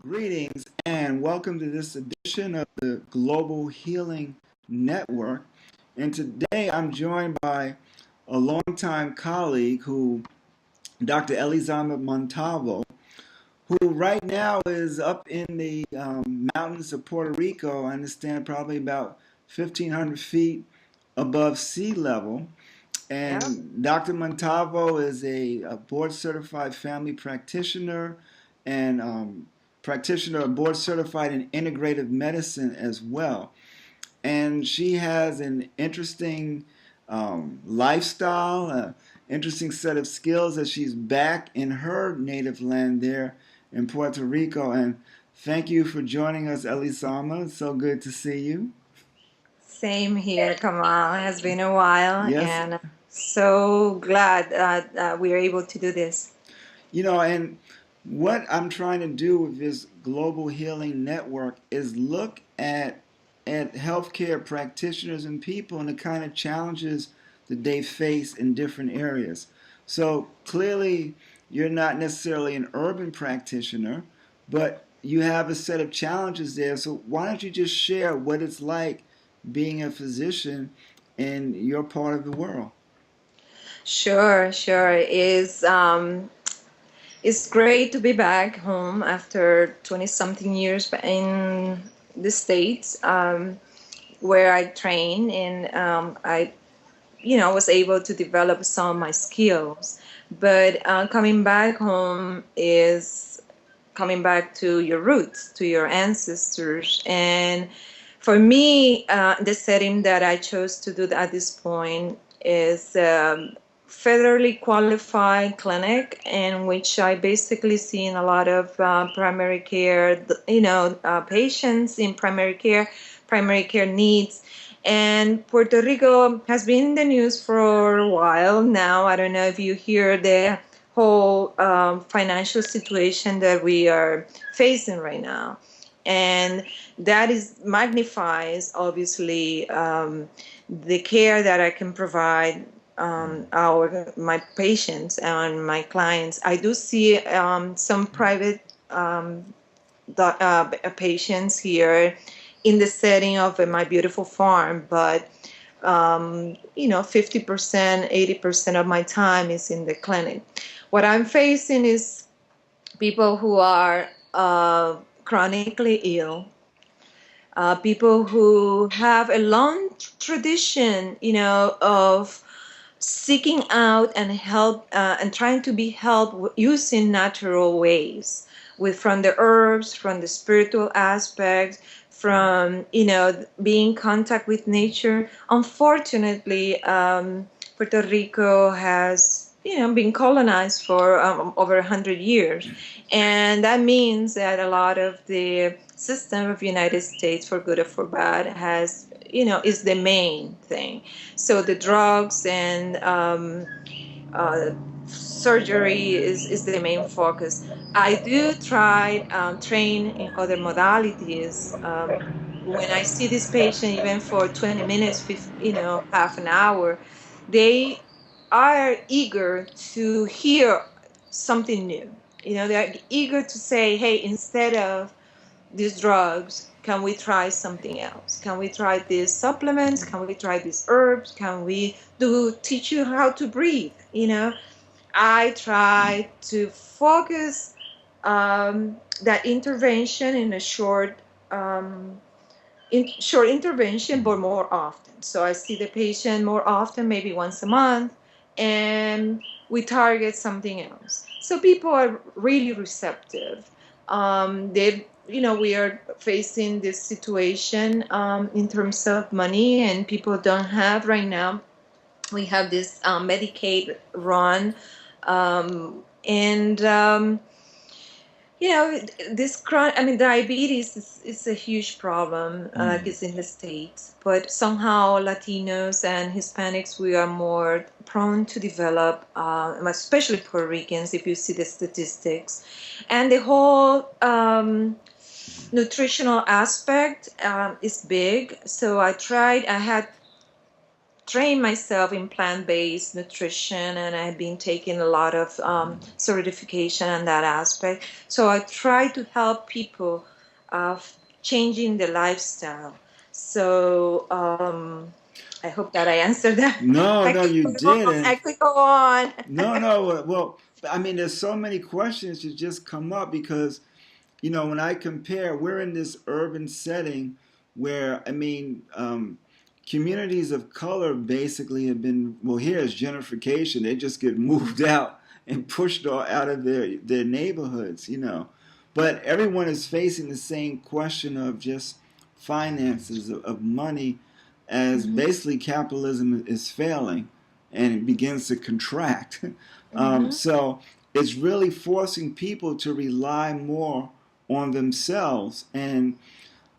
Greetings and welcome to this edition of the Global Healing Network. And today I'm joined by a longtime colleague Dr. Elizama Montalvo, who right now is up in the mountains of Puerto Rico. I understand probably about 1,500 feet above sea level. Yeah. And Dr. Montalvo is a board certified family practitioner and practitioner, board certified in integrative medicine as well. And she has an interesting lifestyle, an interesting set of skills as she's back in her native land there in Puerto Rico. And thank you for joining us, Elisama. It's so good to see you. Same here, Kamal. It has been a while, Yes, and so glad we are able to do this. and what I'm trying to do with this global healing network is look at healthcare practitioners and people and the kind of challenges that they face in different areas. So clearly, you're not necessarily an urban practitioner, but you have a set of challenges there. So why don't you just share what it's like being a physician in your part of the world? Sure. It's great to be back home after 20 something years in the States, where I train, and I was able to develop some of my skills. But coming back home is coming back to your roots, to your ancestors. And for me, the setting that I chose to do at this point is federally qualified clinic in which I basically seen a lot of primary care, patients in primary care needs. And Puerto Rico has been in the news for a while now. I don't know if you hear the whole financial situation that we are facing right now. And that is magnifies, obviously, the care that I can provide my patients and my clients. I do see some private patients here in the setting of my beautiful farm, but 50%, 80% of my time is in the clinic. What I'm facing is people who are chronically ill, people who have a long tradition, of seeking out and help and trying to be helped using natural ways, from the herbs, from the spiritual aspects, from being in contact with nature. Unfortunately, Puerto Rico has been colonized for over 100 years, and that means that a lot of the system of United States, for good or for bad, has is the main thing. So the drugs and uh, surgery is the main focus. I do try train in other modalities. When I see this patient, even for 20 minutes, half an hour, they are eager to hear something new. They're eager to say, hey, instead of these drugs, can we try something else? Can we try these supplements? Can we try these herbs? Can we teach you how to breathe? I try to focus that intervention in a short intervention, but more often. So I see the patient more often, maybe once a month, and we target something else. So people are really receptive. We are facing this situation in terms of money, and people don't have right now. We have this Medicaid run, and diabetes is a huge problem, like it's in the States, but somehow Latinos and Hispanics, we are more prone to develop, especially Puerto Ricans, if you see the statistics. And the whole nutritional aspect is big. So I had trained myself in plant-based nutrition, and I've been taking a lot of certification in that aspect. So I try to help people changing the lifestyle. So I hope that I answered that. No, I no, could you go on. I didn't. could go on. No. Well, I mean, there's so many questions that just come up because, when I compare, we're in this urban setting where, I mean, communities of color basically have been, well, here is gentrification. They just get moved out and pushed out of their neighborhoods. But everyone is facing the same question of just finances, of money, as Mm-hmm. basically capitalism is failing and it begins to contract. Mm-hmm. So it's really forcing people to rely more on themselves. And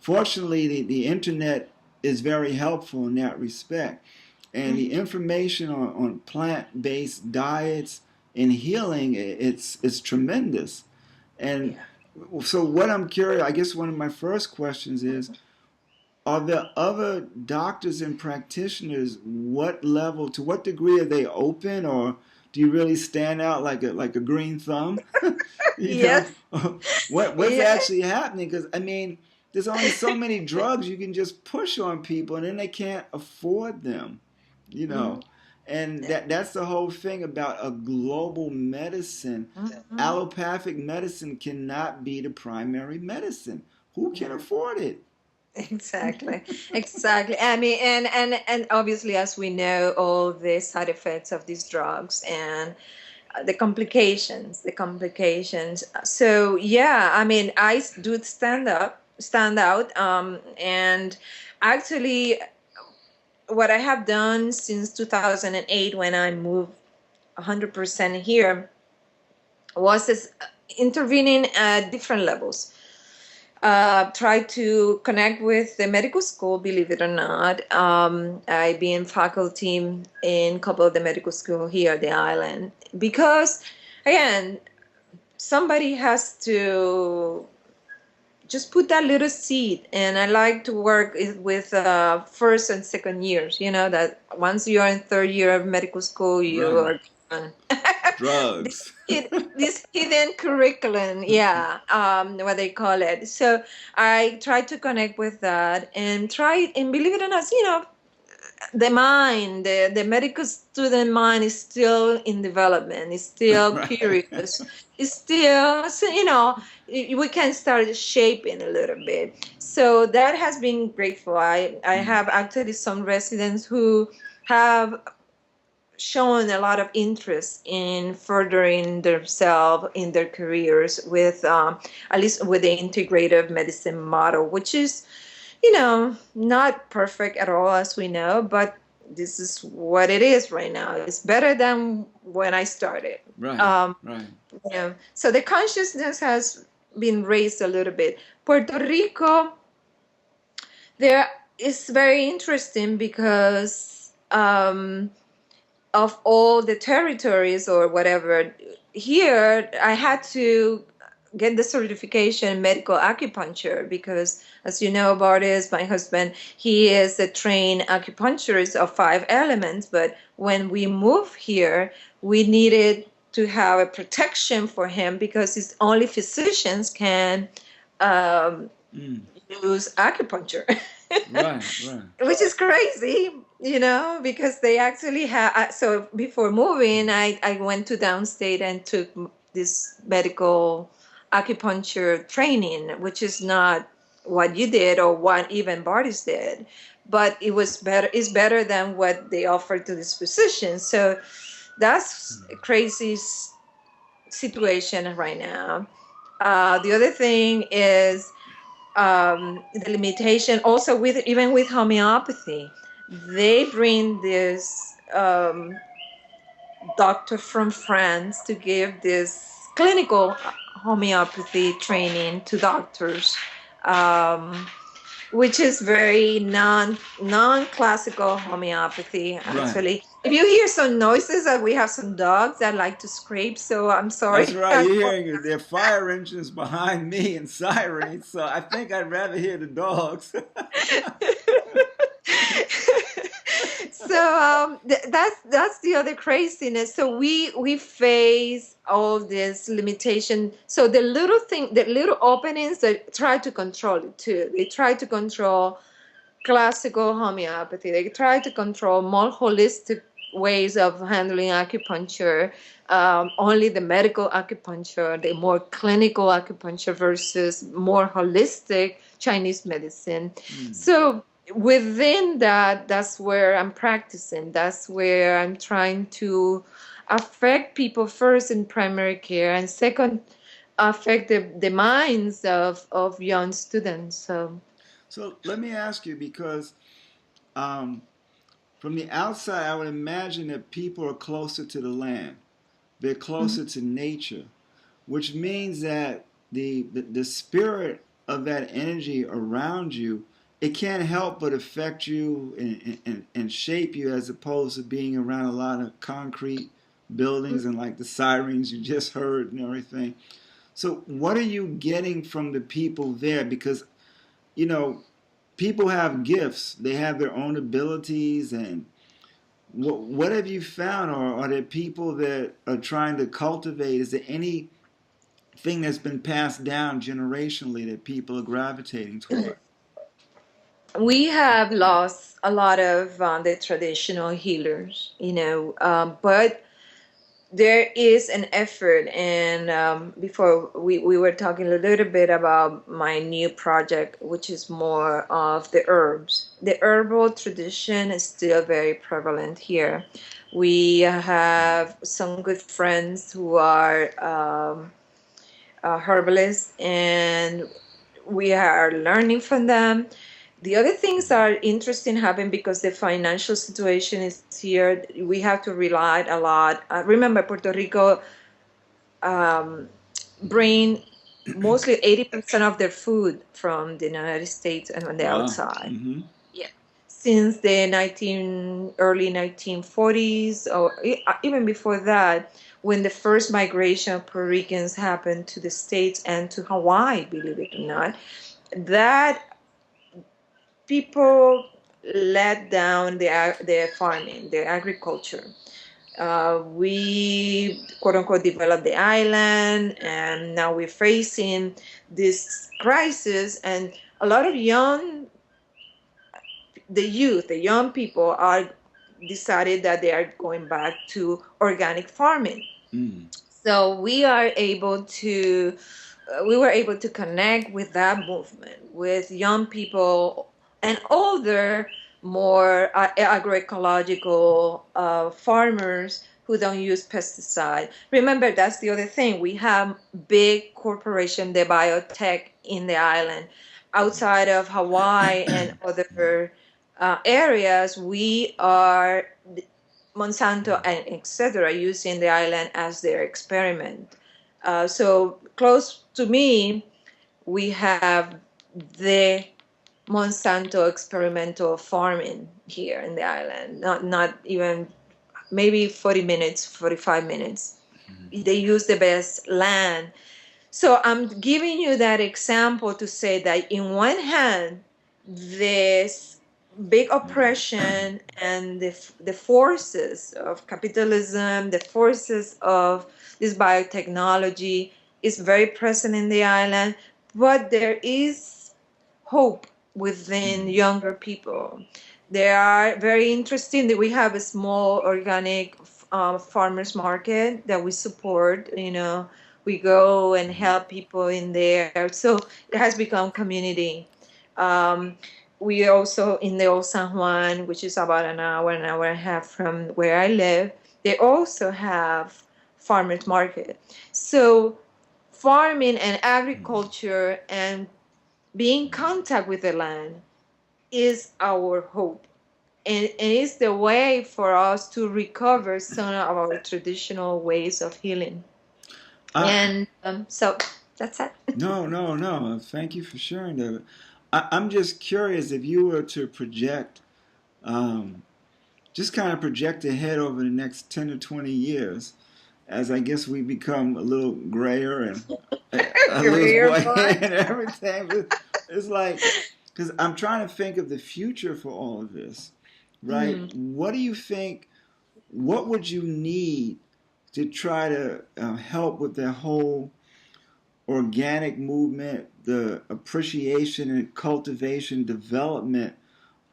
fortunately, the internet is very helpful in that respect. And the information on plant-based diets and healing, it's tremendous. And Yeah. so what I'm curious, I guess one of my first questions is, are there other doctors and practitioners? To what degree are they open, or do you really stand out like a green thumb? you know, Yes. what's Yeah. actually happening? Because I mean, there's only so many drugs you can just push on people, and then they can't afford them. You Mhm. know, and that's the whole thing about a global medicine. Mhm. Allopathic medicine cannot be the primary medicine. Who can Yeah. afford it? Exactly. Exactly. I mean, and obviously, as we know, all the side effects of these drugs and the complications. So yeah, I mean, do stand out. And actually, what I have done since 2008, when I moved 100% here, was intervening at different levels. Try to connect with the medical school, believe it or not. I've been faculty in a couple of the medical school here at the island because, again, somebody has to just put that little seed. And I like to work with first and second years. You know that once you are in third year of medical school, you Right. are done. this, Drugs. this hidden curriculum, yeah, what they call it. So I try to connect with that and try, and believe it or not, the mind, the medical student mind is still in development, is still right. curious, is still, so, we can start shaping a little bit. So that has been grateful. I have actually some residents who have shown a lot of interest in furthering themselves in their careers with at least with the integrative medicine model, which is not perfect at all, as we know, but this is what it is right now. It's better than when I started. Right. um, Right. so the consciousness has been raised a little bit. Puerto Rico, there is very interesting because of all the territories or whatever, here I had to get the certification in medical acupuncture because, as you know about this, my husband, he is a trained acupuncturist of 5 elements. But when we moved here, we needed to have a protection for him because it's only physicians can um, Mm. use acupuncture. Right. Right. Which is crazy, because they actually have. So before moving, I went to downstate and took this medical acupuncture training, which is not what you did or what even Bardis did, but it was better. It's better than what they offered to this physician. So that's a crazy situation right now. The other thing is the limitation also with even with homeopathy. They bring this doctor from France to give this clinical homeopathy training to doctors, um, which is very non-classical homeopathy. Right. Actually, if you hear some noises, that we have some dogs that like to scrape, so I'm That's sorry. right. You're hearing their fire engines behind me and sirens. So I think I'd rather hear the dogs. That's the other craziness. So we face all this limitation. So the little thing, the little openings, they try to control it too. They try to control classical homeopathy. They try to control more holistic ways of handling acupuncture, only the medical acupuncture, the more clinical acupuncture versus more holistic Chinese medicine. So within that, that's where I'm practicing. That's where I'm trying to affect people first in primary care, and second, affect the minds of young students. So let me ask you, because um, from the outside, I would imagine that people are closer to the land. They're closer to nature, which means that the spirit of that energy around you, it can't help but affect you and shape you, as opposed to being around a lot of concrete buildings and like the sirens you just heard and everything. So what are you getting from the people there? Because, you know, people have gifts. They have their own abilities. And what have you found? Or are there people that are trying to cultivate? Is there anything that's been passed down generationally that people are gravitating toward? We have lost a lot of the traditional healers, but there is an effort. And before we were talking a little bit about my new project, which is more of the herbs. The herbal tradition is still very prevalent here. We have some good friends who are herbalists, and we are learning from them. The other things are interesting happen because the financial situation is here. We have to rely a lot. Remember, Puerto Rico um, bring mostly 80% of their food from the United States and on the Wow. outside. Mm-hmm. Yeah. Since the early 1940s, or even before that, when the first migration of Puerto Ricans happened to the States and to Hawaii, believe it or not, that people let down the farming, the agriculture. We quote unquote developed the island, and now we're facing this crisis. And a lot of the young people are decided that they are going back to organic farming. Mm. So we were able to connect with that movement, with young people and older, more agroecological farmers who don't use pesticide. Remember, that's the other thing. We have big corporation, the biotech in the island. Outside of Hawaii and other areas, we are Monsanto and etc. using the island as their experiment. So close to me, we have the Monsanto experimental farming here in the island. Not even maybe 40 minutes, 45 minutes. They use the best land. So I'm giving you that example to say that in one hand, this big oppression and the forces of capitalism, the forces of this biotechnology is very present in the island, but there is hope within younger people. They are very interesting that we have a small organic farmers market that we support. We go and help people in there. So it has become community. Um, we also in the Old San Juan, which is about an hour and a half from where I live, they also have farmers market. So farming and agriculture and being in contact with the land is our hope. And it's the way for us to recover some of our traditional ways of healing. And so that's it. No, no, no. Thank you for sharing that. I'm just curious, if you were to project, um, just kind of project ahead over the next 10 to 20 years, as I guess we become a little grayer and I lose Career weight boy. and everything. But it's like, because I'm trying to think of the future for all of this. right? What do you think? What would you need to try to help with the whole organic movement, the appreciation and cultivation, development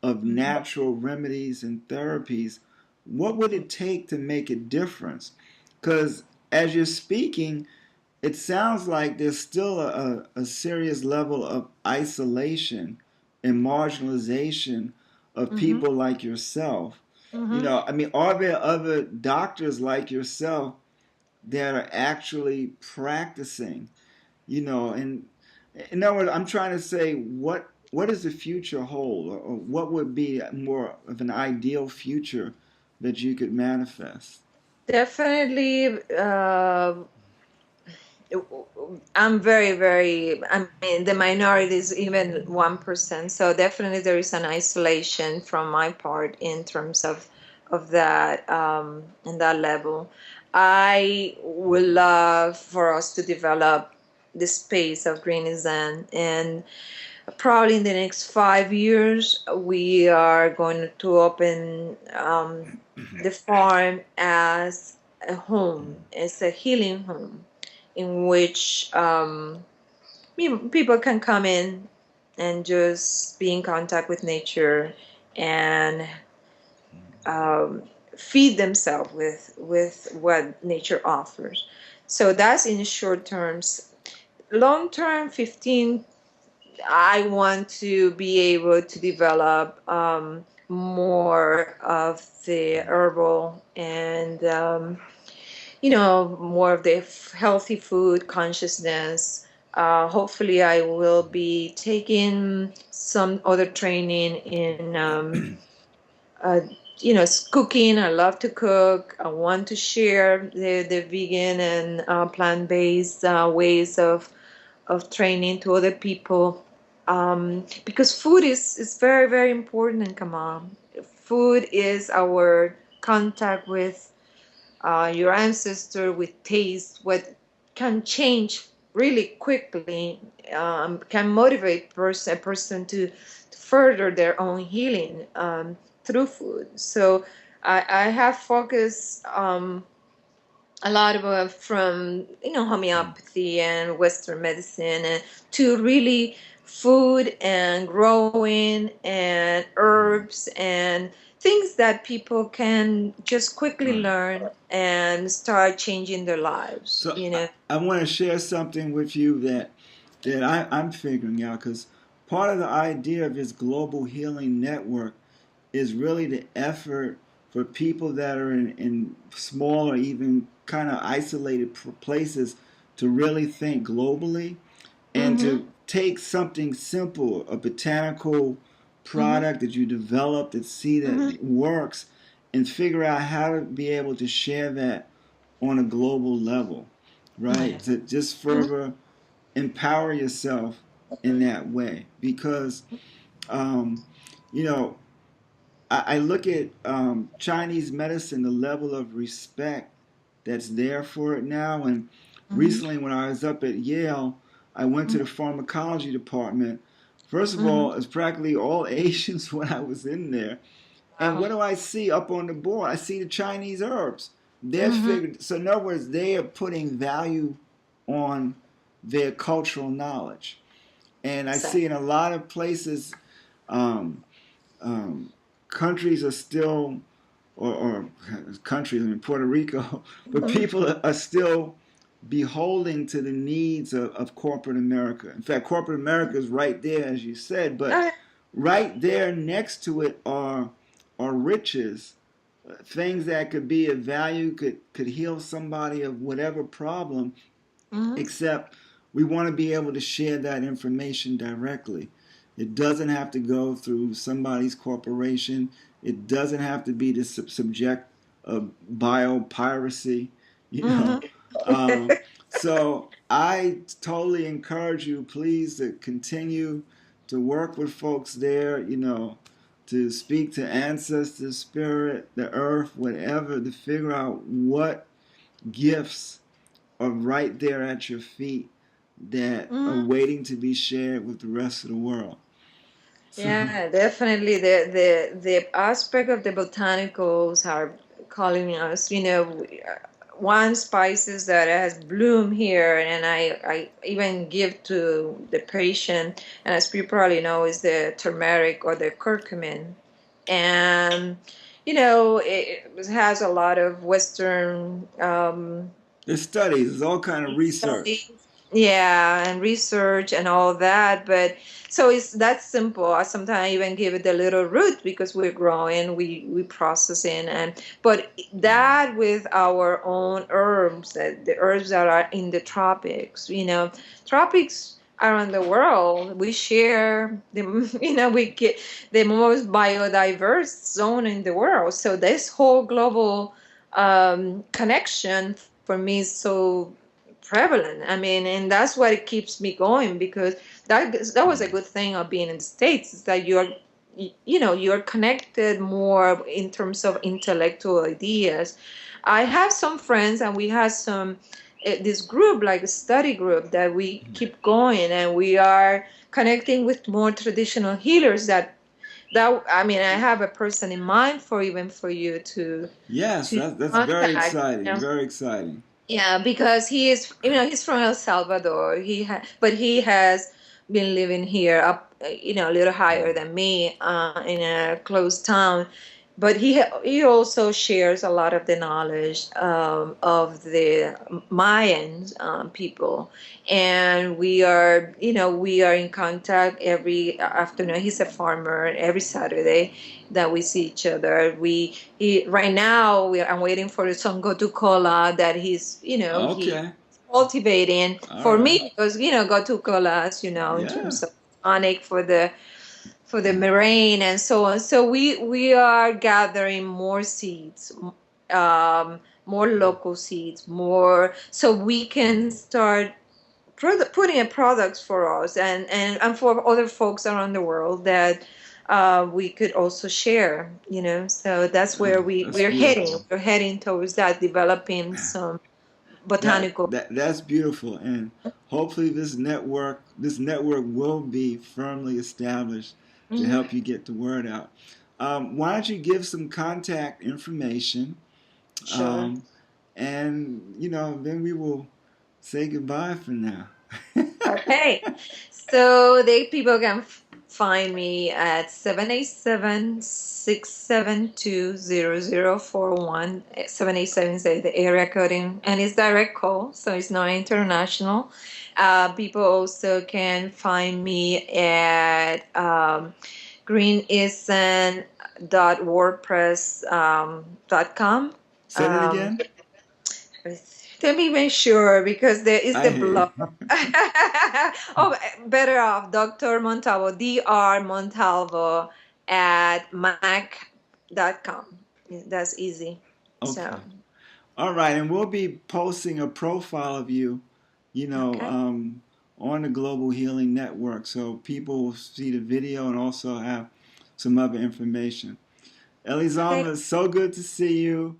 of natural remedies and therapies? What would it take to make a difference? Because as you're speaking, it sounds like there's still a serious level of isolation and marginalization of Mm-hmm. people like yourself. You Mm-hmm. know, I mean, are there other doctors like yourself that are actually practicing? You know, and in other words, I'm trying to say what does the future hold, or what would be more of an ideal future that you could manifest? Definitely, I'm very, very, I mean, the minority is even 1%. So definitely there is an isolation from my part in terms of that, in that level. I would love for us to develop the space of green Zen, and probably in the next 5 years, we are going to open the farm as a home, as a healing home, in which people can come in and just be in contact with nature and um, feed themselves with what nature offers. So that's in short terms. Long term, 15, I want to be able to develop more of the herbal and more of the healthy food consciousness. Hopefully, I will be taking some other training in, uh, cooking. I love to cook. I want to share the vegan and plant-based ways of training to other people, because food is very, very important in Kamam. Food is our contact with your ancestor, with taste, what can change really quickly, can motivate a person to further their own healing through food. So I have focused a lot of from homeopathy and Western medicine, and to really food and growing and herbs and things that people can just quickly Right. learn and start changing their lives. So I want to share something with you I'm figuring out, because part of the idea of this global healing network is really the effort for people that are in small or even kind of isolated places to really think globally and Mm-hmm. to take something simple, a botanical Mm-hmm. product that you develop that see Mm-hmm. that works, and figure out how to be able to share that on a global level, right? To just Mm-hmm. further empower yourself in that way. Because, um, you know, I look at Chinese medicine, the level of respect that's there for it now. And Mm-hmm. recently, when I was up at Yale, I went to the pharmacology department. First of Mm-hmm. all, it's practically all Asians when I was in there. And Wow. what do I see up on the board? I see the Chinese herbs. They're Mm-hmm. figured. So in other words, they are putting value on their cultural knowledge. And I Exactly. see in a lot of places, um, um, countries are still, or countries, I mean Puerto Rico, but Mm-hmm. people are still beholding to the needs of corporate America. In fact, corporate America is right there, as you said, but Okay. right there next to it are riches, things that could be of value, could heal somebody of whatever problem, Mm-hmm. except we want to be able to share that information directly. It doesn't have to go through somebody's corporation. It doesn't have to be the subject of biopiracy, you know. Um, so I totally encourage you, please, to continue to work with folks there, you know, to speak to ancestors, spirit, the earth, whatever, to figure out what gifts are right there at your feet that are Mm-hmm. waiting to be shared with the rest of the world. So, Yeah, definitely. The aspect of the botanicals are calling us. One spices that has bloom here, and I even give to the patient, and as you probably know, is the turmeric or the curcumin, and it has a lot of Western there's studies, there's all kind of research. studies, yeah, and research and all that. But so it's that simple. I sometimes even give it a little root because we're growing, we processing, and but that with our own herbs, that the herbs that are in the tropics, tropics around the world, we share the we get the most biodiverse zone in the world. So this whole global connection for me is so prevalent. I mean, and that's what it keeps me going, because that was a good thing of being in the States, is that you're connected more in terms of intellectual ideas. I have some friends, and we have some this group, like a study group, that we keep going, and we are connecting with more traditional healers. That I mean, I have a person in mind for even for you Yes, to that's very contact. exciting, very exciting. Yeah, because he's from El Salvador. But he has been living here up, a little higher than me, in a close town. But he also shares a lot of the knowledge of the Mayan people, and we are in contact every afternoon. He's a farmer. Every Saturday that we see each other, right now I'm waiting for the Songo cola that he Okay, cultivating all for right, me, because gotu colas, in yeah. terms of tonic for the meringue and so on. So we are gathering more seeds, more local seeds, more, so we can start putting in products for us, and for other folks around the world that we could also share. So that's where That's we're heading. beautiful. We're heading towards that, developing some botanical. That's beautiful, and hopefully this network will be firmly established to Mhm. help you get the word out. Why don't you give some contact information, Sure. um, and then we will say goodbye for now. Okay. So they people can find me at 787-672-0041. 787 is the area coding, and it's direct call, so it's not international. People also can find me at greeneastern.wordpress.com. Say that again. Let me make sure, because there is I the hear blog. you. Oh, better off, Dr. Montalvo, Dr. Montalvo at mac.com. That's easy. So, Okay. All right, and we'll be posting a profile of you, okay. on the Global Healing Network, so people will see the video and also have some other information. Okay. Elizama, it's so good to see you.